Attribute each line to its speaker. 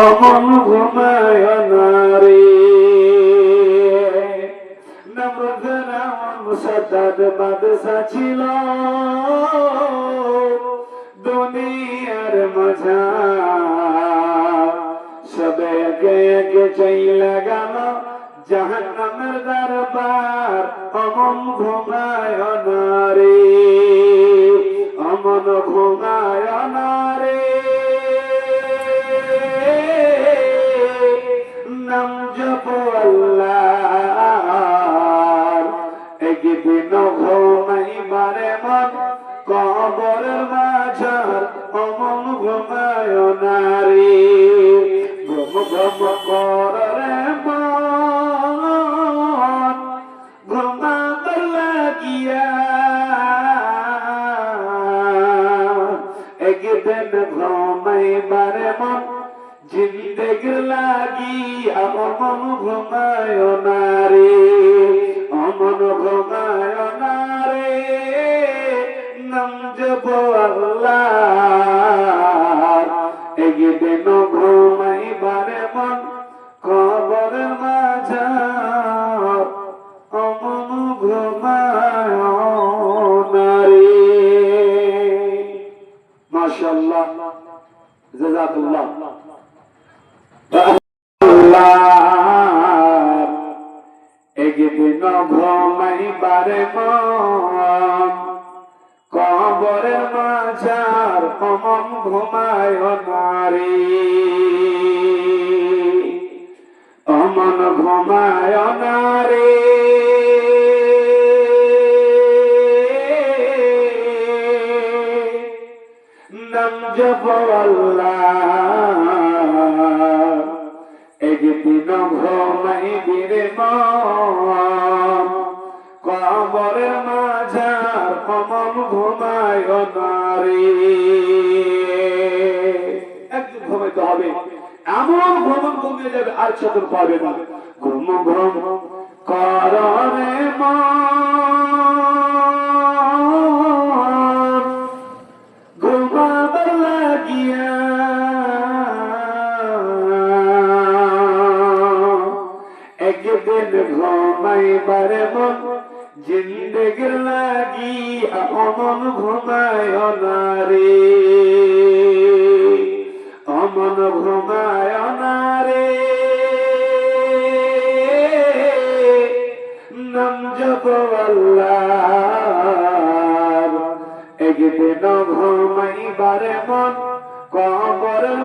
Speaker 1: অমন ঘুমায় না রে। নমরুদের এমন সাদ্দাদ বাদশা ছিল, দুনিয়ার মাঝার সবে একে একে চইলা গেল জাহান্নামের দরবার। অমন ঘুমায় না রে, অমন ঘুমায় না রে। নাম জপ আল্লাহর, একদিন ঘুমাইবারে মন কবরের মাঝার। অমন ঘুমায় না রে, ঘুম ঘুম করে মন ঘুমাবার লাগিয়া। একদিন ঘুমাইবারে মন জিন্দেগির লাগিয়া। অমন ঘুমায় না রে, অমন ঘুমায় না রে। নাম জপ আল্লাহর, একদিন ঘুমাইবারে মন কবরের মাঝার। অমন ঘুমায় না রে। মাশাআল্লাহ, জাযাকাল্লাহ। একদিন ঘুমাইবারে মন কবরের মাঝার। অমন ঘুমায় না রে, অমন ঘুমায় না রে। নাম জপ আল্লাহর, একদিন ঘুমাইবিরে মন কবরের মাঝার। অমন ঘুমায় না রে। একদিন ঘুমাইতে হবে, এমন ভ্রমণ ঘুমিয়ে যাবে আর চতুর পাবে না। ঘুম ঘুম কররে মন ঘুমাবার লাগিয়া। একদিন ঘুমাইবারে মন জিন্দেগির লাগিয়া। অমন ঘুমায় না রে, অমন ঘুমায় না রে। নাম জপ আল্লাহর, একদিন ঘুমাইবারে মন কবরের